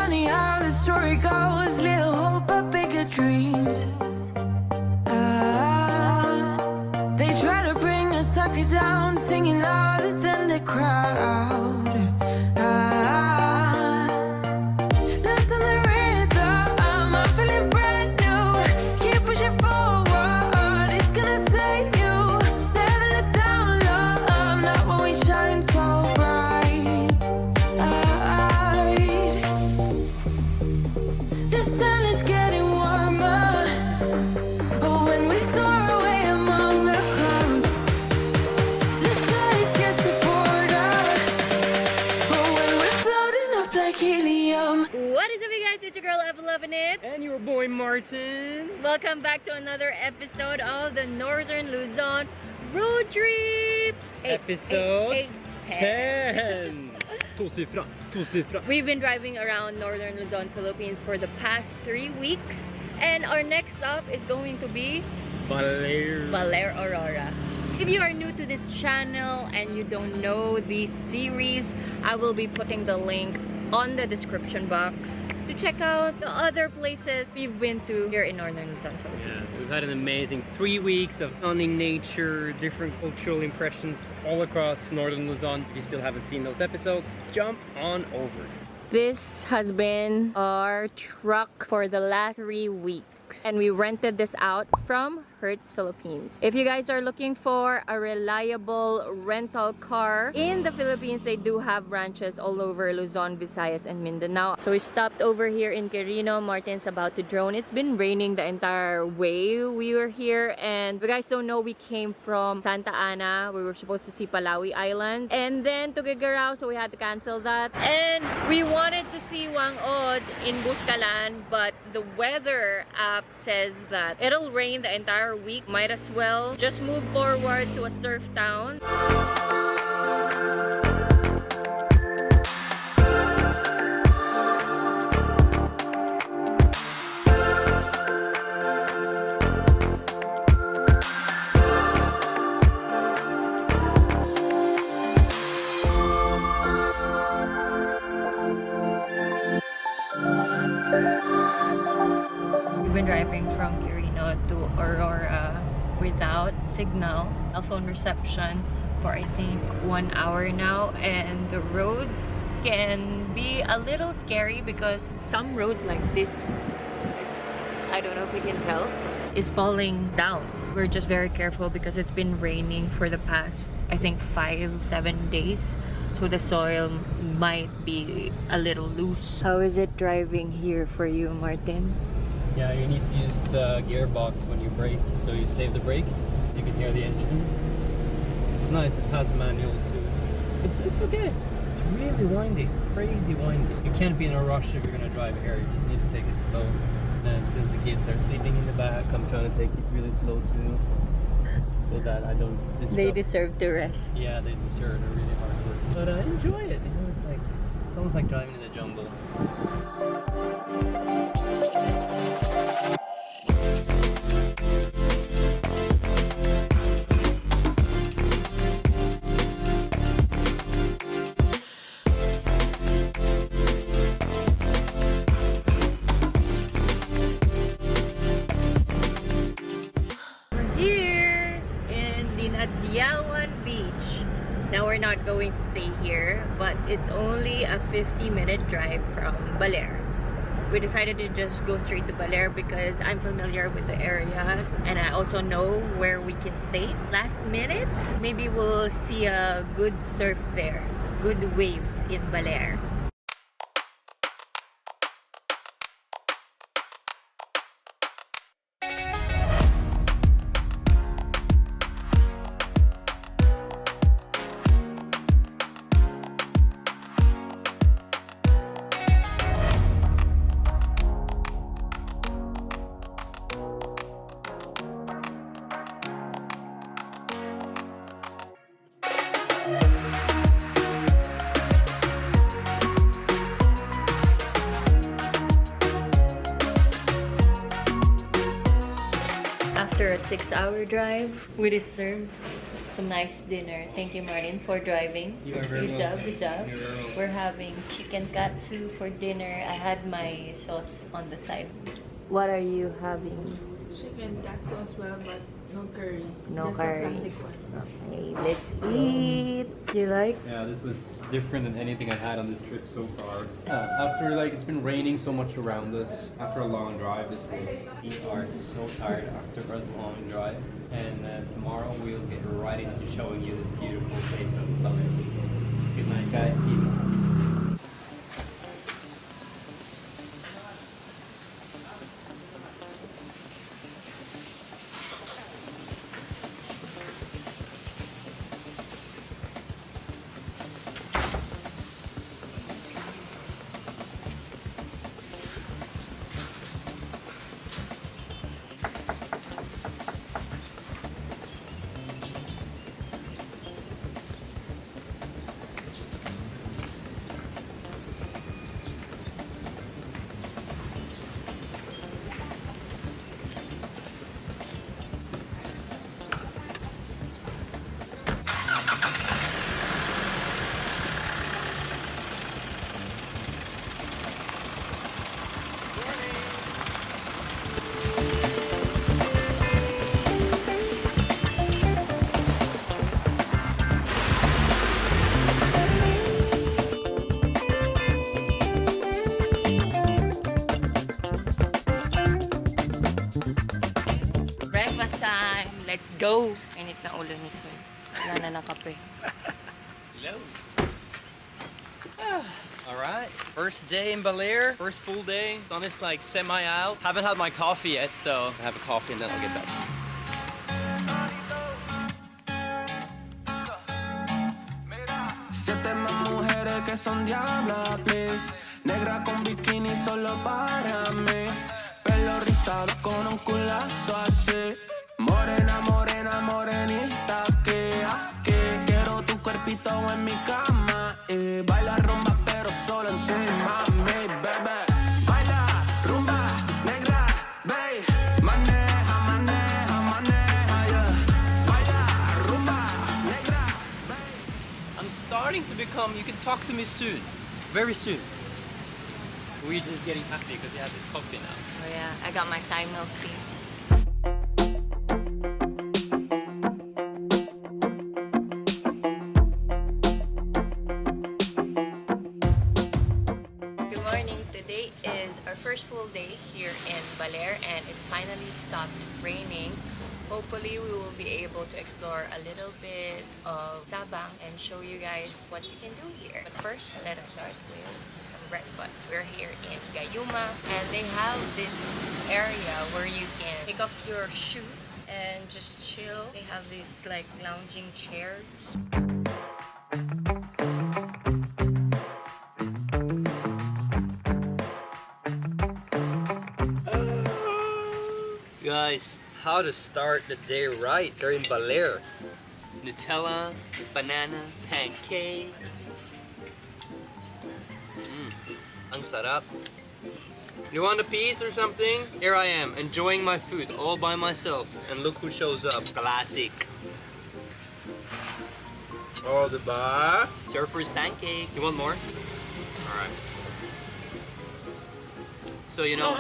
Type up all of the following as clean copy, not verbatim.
funny how the story goes. Little hope but bigger dreams. They try to bring a sucker down, singing louder than the crowd. Listen to the rhythm, I'm feeling brand new. Keep pushing forward, it's gonna save you. Never look down, love, not when we shine so bright. The sun is getting warmer. Oh, when we soar away among the clouds, the sky is just a border. Oh, when we're floating up like helium. What is up, you guys? It's your girl Avelovinit And your boy Martin. Welcome back to another episode of the Northern Luzon Road Trip. Episode 10. Two-sifra. We've been driving around Northern Luzon, Philippines for the past 3 weeks. And our next stop is going to be Baler, Aurora. If you are new to this channel and you don't know this series, I will be putting the link on the description box to check out the other places we've been to here in Northern Luzon, Philippines. Yes, we've had an amazing 3 weeks of stunning nature, different cultural impressions all across Northern Luzon. If you still haven't seen those episodes, jump on over. This has been our truck for the last 3 weeks. And we rented this out from Hertz, Philippines. If you guys are looking for a reliable rental car in the Philippines, they do have branches all over Luzon, Visayas, and Mindanao. So we stopped over here in Quirino. Martin's about to drone. It's been raining the entire way we were here. And if you guys don't know, we came from Santa Ana. We were supposed to see Palawi Island. And then to Gigarao, so we had to cancel that. And we wanted to see Wangod in Buscalan, but the weather app says that it'll rain the entire week. Might as well just move forward to a surf town. We've been driving from Quirino to Aurora without signal, cell phone reception for I think 1 hour now, and the roads can be a little scary because some roads like this, I don't know if you can tell, is falling down. We're just very careful because it's been raining for the past I think 5-7 days, so the soil might be a little loose. How is it driving here for you, Martin? Yeah, you need to use the gearbox when you brake, so you save the brakes, so you can hear the engine. It's nice, it has manual too. It's okay. It's really windy, crazy windy. You can't be in a rush if you're gonna drive here, you just need to take it slow. And since the kids are sleeping in the back, I'm trying to take it really slow too, so that I don't disrupt. They deserve to rest. Yeah, they deserve a really hard work. But I enjoy it, you know, it's almost like driving in the jungle. Beach. Now we're not going to stay here, but it's only a 50-minute drive from Baler. We decided to just go straight to Baler because I'm familiar with the area and I also know where we can stay. Last minute, maybe we'll see a good surf there, good waves in Baler. After a 6-hour drive, we deserve some nice dinner. Thank you, Martin, for driving. You are very Good job, good job. You're very welcome. We're having chicken katsu for dinner. I had my sauce on the side. What are you having? Chicken katsu as well, but no curry. No Just curry. the plastic one. Okay, let's eat. Do you like? Yeah, this was different than anything I've had on this trip so far. After it's been raining so much around us, after a long drive, we are so tired after a long drive. And tomorrow we'll get right into showing you the beautiful place of Baler. Good night, guys. See you. Breakfast time! Let's go! Init na ulo ni Sir. Wala na ng kape. Hello. Alright, first day in Baler, first full day. Sun is like semi-out. Haven't had my coffee yet, so I'll have a coffee and then I'll get back. Siete más mujeres que son diablas, please. Negra con bikini solo para mí. Pelo rizado con un culazo así. Morena, morena, morenita que quiero tu cuerpito en mi cama. Baila rumba pero solo encima de mí, bebé. Baila rumba negra, babe. Maneja, maneja, maneja, yeah. Baila rumba negra, babe. I'm starting to become, you can talk to me soon. Very soon. We're just getting happy because we have this coffee now. Oh yeah, I got my Thai milk tea. Good morning. Today is our first full day here in Baler and it finally stopped raining. Hopefully we will be able to explore a little bit of Sabang and show you guys what you can do here. But first, let us start with some breakfast. We're here in Gayuma and they have this area where you can take off your shoes and just chill. They have these like lounging chairs. Guys, how to start the day right. They're in Baler. Nutella, banana, pancake. Ang sarap. You want a piece or something? Here I am, enjoying my food all by myself. And look who shows up. Classic. Oh, the bar. It's your first pancake. You want more? Alright. So, you know,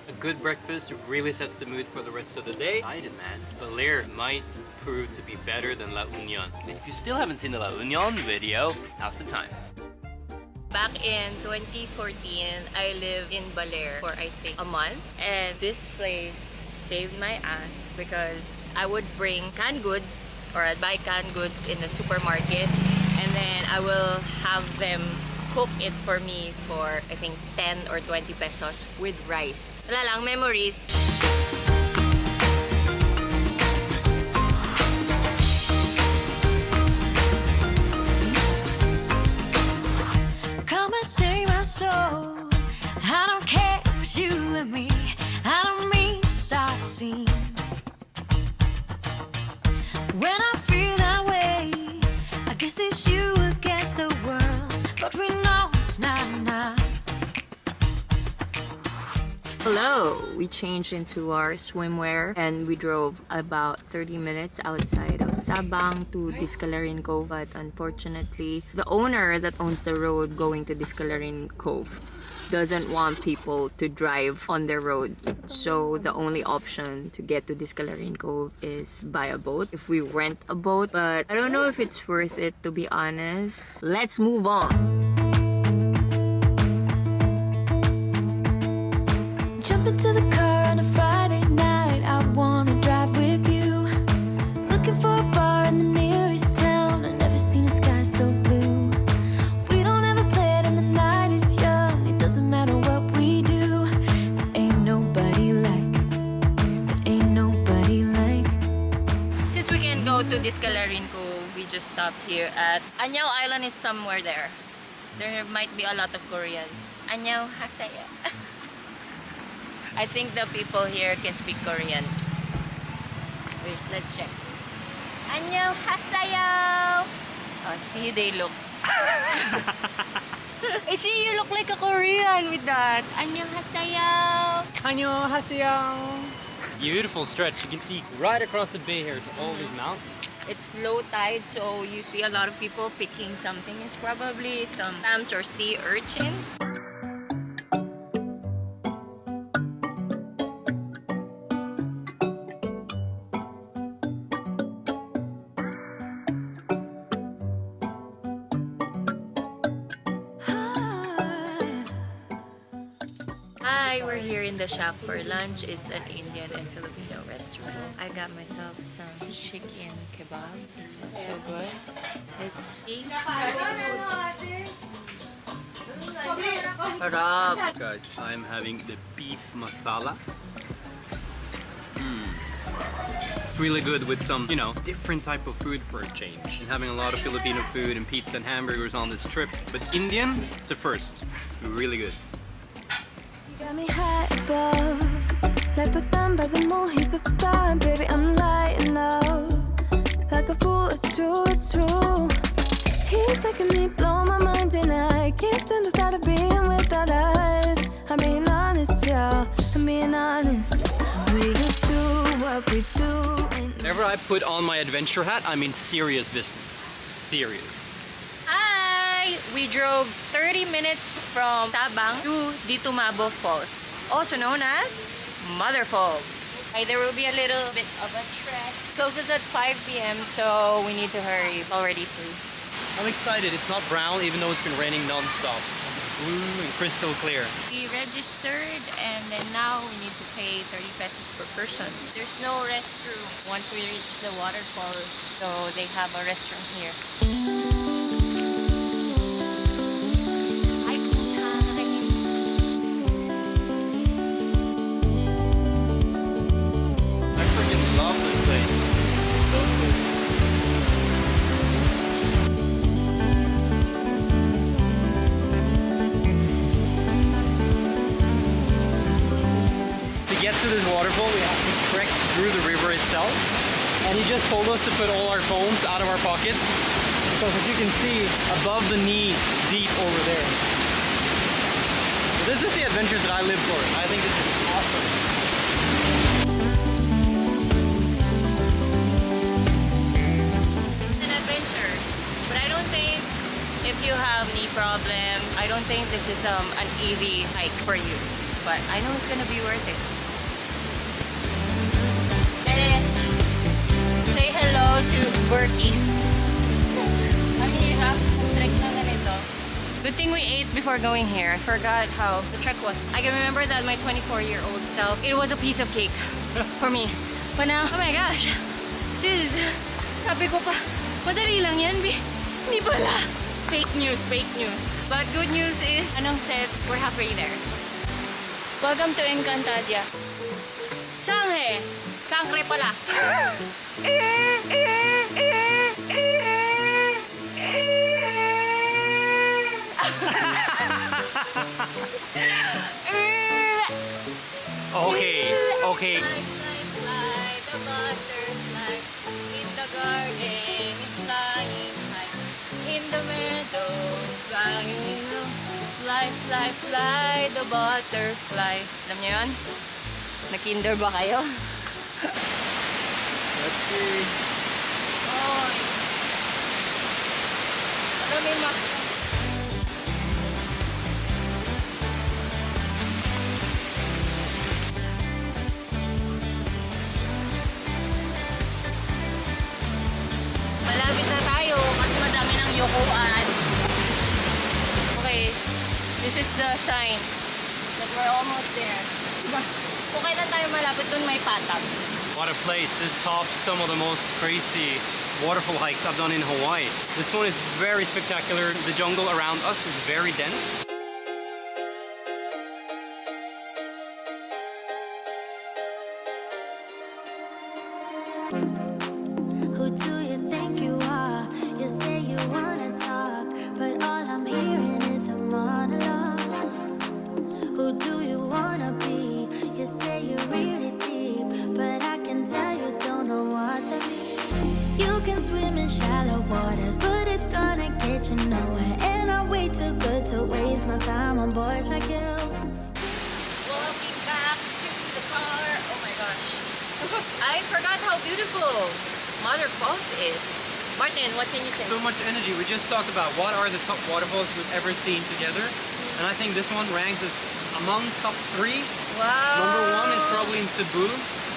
a good breakfast really sets the mood for the rest of the day. Excited, man. Baler might prove to be better than La Union. And if you still haven't seen the La Union video, now's the time. Back in 2014, I lived in Baler for I think a month and this place saved my ass because I would bring canned goods or I'd buy canned goods in the supermarket and then I will have them cook it for me for I think 10 or 20 pesos with rice. Wala lang, memories. Come and save my soul. I don't care for you and me. I don't mean to start a scene. When I feel that way, I guess it's you against the world. But we know it's not enough. Hello! We changed into our swimwear and we drove about 30 minutes outside of Sabang to Discalarin Cove, but unfortunately the owner that owns the road going to Discalarin Cove doesn't want people to drive on their road. So the only option to get to Discalarin Cove is by a boat. If we rent a boat, but I don't know if it's worth it, to be honest. Let's move on. Jump into the car on a Friday night. I wanna drive with you. Looking for a bar in the nearest town. I've never seen a sky so blue. We don't ever play it and the night is young. It doesn't matter what we do. There ain't nobody like. There ain't nobody like. Since we can go to Discalarin Cove, we just stopped here at Anyao Island is somewhere there. There might be a lot of Koreans. Anyao Hasaya. I think the people here can speak Korean. Wait, let's check. Annyeong haseyo. Oh, see, they look. I see you look like a Korean with that. Annyeong haseyo. 안녕하세요. Beautiful stretch. You can see right across the bay here to all these mountains. It's low tide, so you see a lot of people picking something. It's probably some clams or sea urchin. Hi, we're here in the shop for lunch. It's an Indian and Filipino restaurant. I got myself some chicken kebab. It smells so good. Let's see. Sarap. Guys, I'm having the beef masala. It's really good with some, you know, different type of food for a change. And having a lot of Filipino food and pizza and hamburgers on this trip. But Indian, it's a first. Really good. Got me high above, like the sun by the moon. He's a star, baby. I'm lighting up like a fool. It's true, it's true. He's making me blow my mind, and I can't stand the thought of being without us. I'm being honest, y'all. I'm being honest. We just do what we do. Whenever I put on my adventure hat, I mean serious business. Serious. Hi! We drove 30 minutes from Sabang to Ditumabo Falls, also known as Mother Falls. There will be a little bit of a trek. Closes at 5 p.m. so we need to hurry. It's already 3. I'm excited. It's not brown even though it's been raining non-stop. Blue and crystal clear. We registered and then now we need to pay 30 pesos per person. There's no restroom once we reach the waterfalls, so they have a restroom here. To get to this waterfall, we have to trek through the river itself. And he just told us to put all our phones out of our pockets because, as you can see, above the knee deep over there. So this is the adventures that I live for. I think this is awesome. An adventure, but I don't think if you have knee problems, I don't think this is an easy hike for you. But I know it's gonna be worth it. Say hello to Berkey. I'm here, trek na ganito. Good thing we ate before going here. I forgot how the trek was. I can remember that my 24-year-old self, it was a piece of cake for me. But now, oh my gosh, sis, sabi ko pa, madali lang yan, hindi pala. Fake news, fake news. But good news is, anong said, we're halfway there. Welcome to Encantadia. Sangre! Sangre pala. Okay. Fly, the butterfly in the garden is flying high. In the meadows, flying low. Fly, fly, fly, the butterfly. Alam niyo yun? Na-kinder ba kayo? Let's see. Oy! Ano may malapit na tayo kasi madami ng yokoan. Okay, this is the sign that we're almost there. Diba? Kung kailan tayo malapit dun may patag. What a place. This tops some of the most crazy waterfall hikes I've done in Hawaii. This one is very spectacular. The jungle around us is very dense. Who do you think you are? You say you wanna talk, but all I'm hearing is a monologue. Who do you wanna be? You say you're really deep, but I can tell you don't know what that means. You can swim in shallow waters, but it's gonna get you nowhere. And I'm way too good to waste my time on boys like you. Walking back to the car. Oh my gosh. I forgot how beautiful Waterfalls is. Martin, what can you say? So much energy. We just talked about what are the top waterfalls we've ever seen together. And I think this one ranks as among top 3. Wow. Number 1 is probably in Cebu.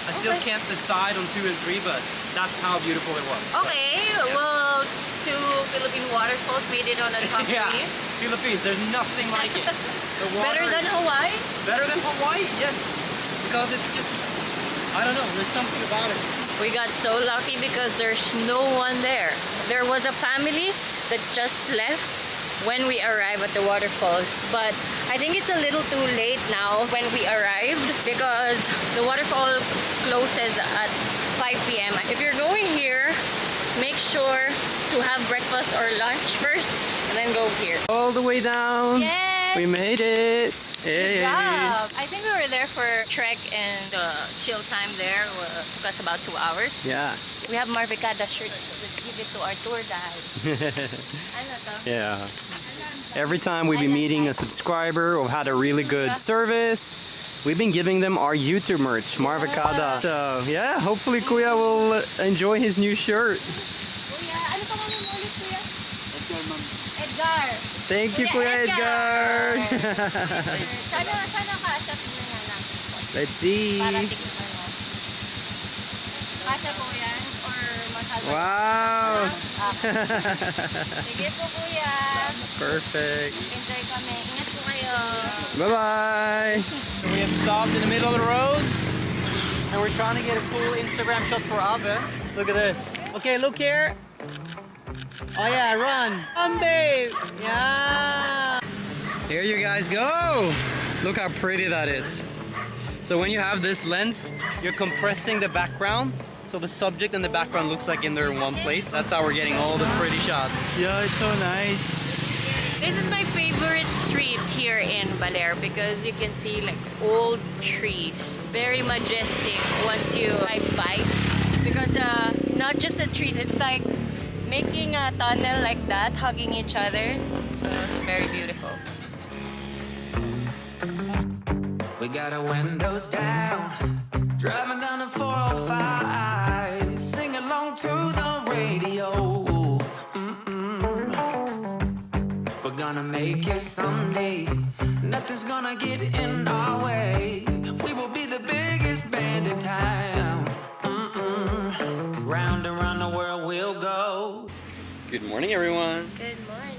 I still Okay. can't decide on 2 and 3, but that's how beautiful it was. Okay, well, 2 Philippine waterfalls made it on the top 3. Yeah, Philippines, there's nothing like it. The water Better than is- Hawaii? Better than Hawaii, yes. Because it's just, I don't know, there's something about it. We got so lucky because there's no one there. There was a family that just left when we arrived at the waterfalls, but I think it's a little too late now when we arrived because the waterfall closes at 5 p.m. If you're going here, make sure to have breakfast or lunch first and then go here. All the way down. Yes! We made it. Good job! I think we were there for trek and chill time there. Took us about 2 hours. Yeah. We have Marve shirts. Let's give it to our tour guide. Ano to? Yeah. Every time we've been meeting a subscriber or had a really good service, we've been giving them our YouTube merch, Marve. So yeah, hopefully Kuya will enjoy his new shirt. Kuya, ano pangalan mo ulit, Kuya? Edgar. Thank you, Kuya Edgar. Sana ka-asap mo na lang. Let's see. Para tignan mo. Kasya po yan? Or masyado? Wow. Sige po, Kuya. Perfect. Enjoy kami. Ingat po kayo. Bye-bye. We have stopped in the middle of the road and we're trying to get a cool Instagram shot for Ave. Look at this. Okay, look here. Oh yeah, run. Run, babe. Yeah. Here you guys go. Look how pretty that is. So when you have this lens, you're compressing the background. So the subject and the background looks like in there in one place. That's how we're getting all the pretty shots. Yeah, it's so nice. This is my favorite street here in Baler because you can see like old trees. Very majestic once you drive by. Because not just the trees, it's like making a tunnel like that, hugging each other. So it's very beautiful. We got our windows down, driving down the 405, sing along to the radio. We're gonna make it someday, nothing's gonna get in our way. We will be the biggest band in town. Round and round the world we'll go. Good morning, everyone. Good morning.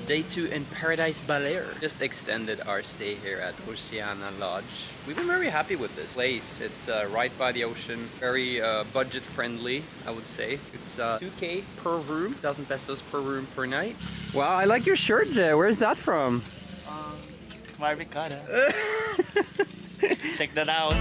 Day 2 in Paradise Baler. Just extended our stay here at Oceana Lodge. We've been very happy with this place. It's right by the ocean, very budget friendly, I would say. It's 2K per room, 1,000 pesos per room per night. Wow, I like your shirt, Jay. Where's that from? Marve. Check that out.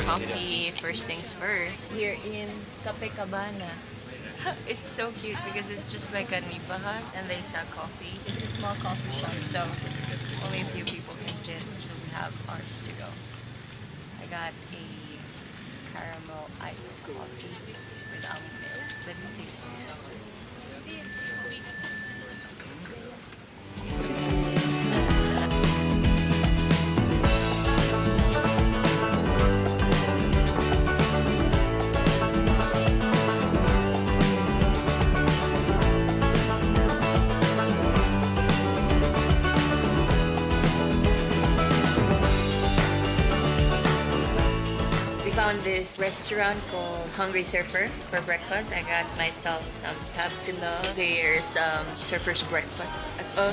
Coffee, first things first. Here in Cape Cabana. It's so cute because it's just like a nipa hut and they sell coffee. It's a small coffee shop, so only a few people can sit. So we have ours to go. I got a caramel iced coffee with almond milk. Let's taste it. Found this restaurant called Hungry Surfer for breakfast. I got myself some capsula. There's surfer's breakfast,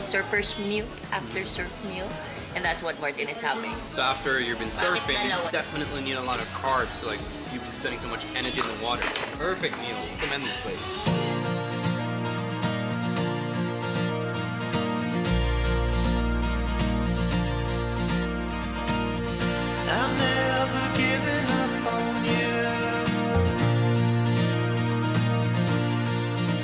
surfer's meal, after surf meal, and that's what Martin is having. So after you've been surfing, you definitely need a lot of carbs. So like you've been spending so much energy in the water. Perfect meal. Recommend this place. I'm never giving up on you.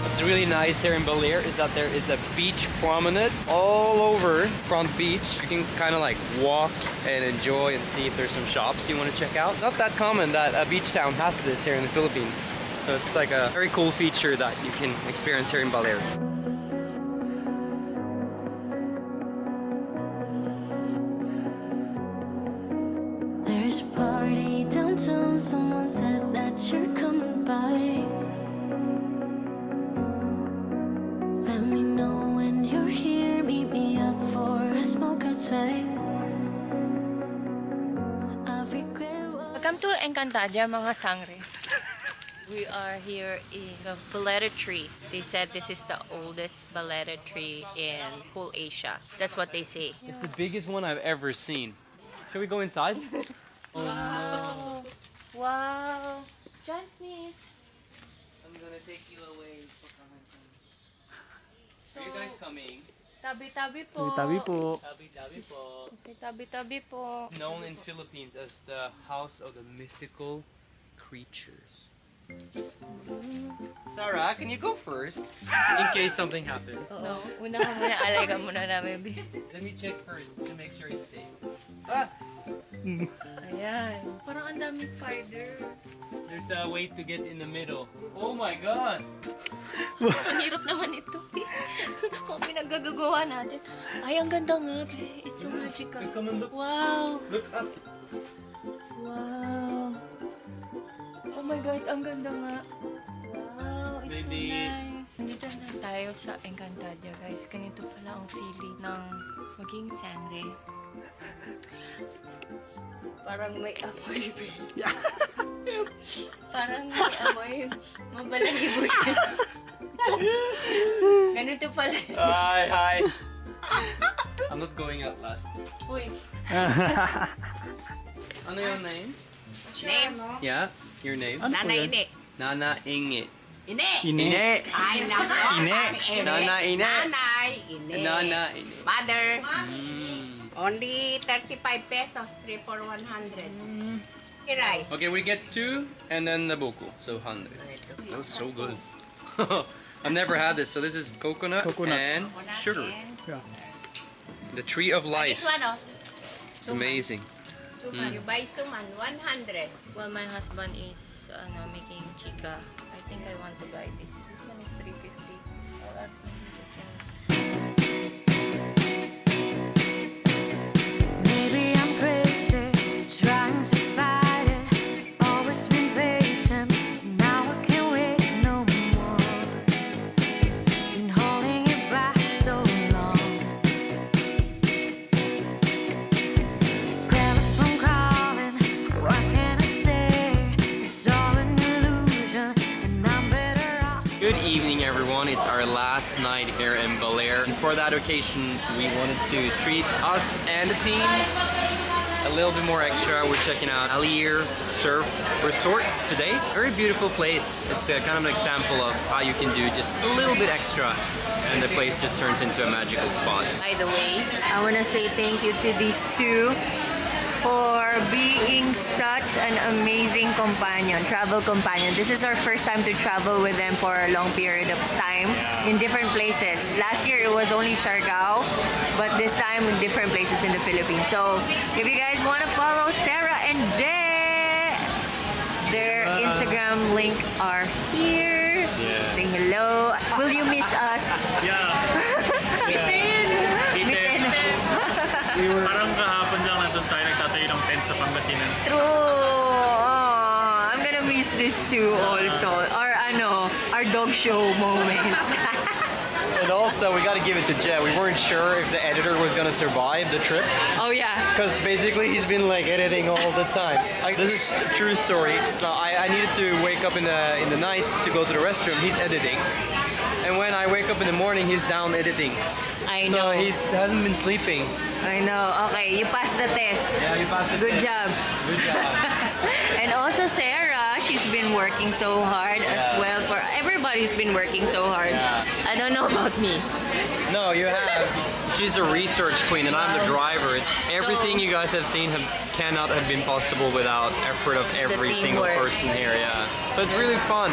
What's really nice here in Baler is that there is a beach promenade all over front beach. You can kind of like walk and enjoy and see if there's some shops you want to check out. Not that common that a beach town has this here in the Philippines. So it's like a very cool feature that you can experience here in Baler. There's a party downtown. Someone said that you're coming by. Let me know when you're here. Meet me up for a smoke outside. Welcome to Encantadia, mga sangre. We are here in the baleta tree. They said this is the oldest baleta tree in whole Asia. That's what they say. It's the biggest one I've ever seen. Shall we go inside? Oh Wow! Wow! John Smith! I'm gonna take you away. Are you guys coming? Tabi-tabi po. Tabi-tabi po. Tabi-tabi po. Known in Philippines as the house of the mythical creatures. Sarah, can you go first? In case something happens. No, una ka muna. Alay ka muna namin. Let me check first to make sure it's safe. Ayan. Parang ang daming spider. There's a way to get in the middle. Oh my god! Ang hirap naman ito. Ang pinaggagawa natin. Ay, ang ganda nga. It's so magical. Come on, look. Wow! Look up. Wow! Oh my God, ang ganda nga. Wow, it's Maybe- so nice. Nandito na tayo sa Encantadia, guys. Ganito pala ang feeling ng maging sangre. Parang may amoy. Parang may amoy. Mabalahibo yun. Ganito pala. Hi. I'm not going out last. Uy. Ano yung name? Name? Yeah, your name? Nana Ine. Nana Inge. Ine. Ine. Ay, nako. Ine. Nana Ine. Nanay. Ine. Nana Ine. Mother. Mm. Only 35 pesos. 3 for 100. Rice. Okay, we get 2 and then the buko, so 100. That was so good. I've never had this. So this is coconut and sugar. Yeah. The tree of life. This one, oh. It's amazing. Suman. You buy suman. 100. Well, my husband is making chica. I think I want to buy this. This one is 350. I'll ask him if he can. Maybe I'm crazy, trying to fight it. Always been patient, now I can't wait no more. Been holding it back so long. Telephone calling, what can I say? It's all an illusion, and I'm better off. Good evening, everyone. It's our last night here in Baler. And for that occasion, we wanted to treat us and the team a little bit more extra. We're checking out Baler Surf Resort today. Very beautiful place. It's a kind of an example of how you can do just a little bit extra and the place just turns into a magical spot. By the way, I want to say thank you to these two for being such an amazing companion, travel companion. This is our first time to travel with them for a long period of time in different places. Last year it was only Siargao, but this time in different places in the Philippines. So if you guys want to follow Sarah and Jay, their Instagram link are here. Yeah. Say hello. Will you miss us? Yeah. Bitin! Bitin! Parang kahapon lang nandun tayo nagsatayo ng tent sa Pangasinan. True! Oh, I'm gonna miss this too also. Our dog show moments. And also, we got to give it to Jet. We weren't sure if the editor was gonna survive the trip, Oh yeah. because basically he's been like editing all the time. Like, this is a true story. I needed to wake up in the night to go to the restroom. He's editing, and when I wake up in the morning, he's down editing. I So know. he hasn't been sleeping. I know. Okay, you passed the test. Yeah, you passed the Good test. job. Good job. And also Sarah, she's been working so hard as Yeah. well. For everybody's been working so hard. Yeah. I don't know about me. No, you have. She's a research queen, and I'm the driver. Everything you guys have seen cannot have been possible without effort of every single teamwork. person here. Yeah. So it's really fun.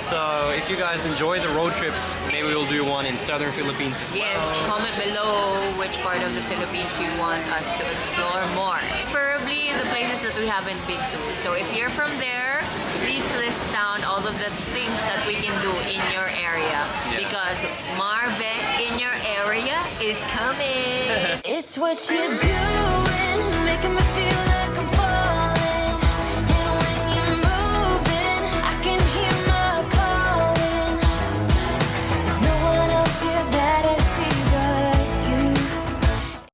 So if you guys enjoy the road trip, maybe we'll do one in southern Philippines as well. Yes, comment below which part of the Philippines you want us to explore more. Preferably the places that we haven't been to. So if you're from there, please list down all of the things that we can do in your area. Yeah. Because Marve in your area is coming. It's what you're doing, making me feel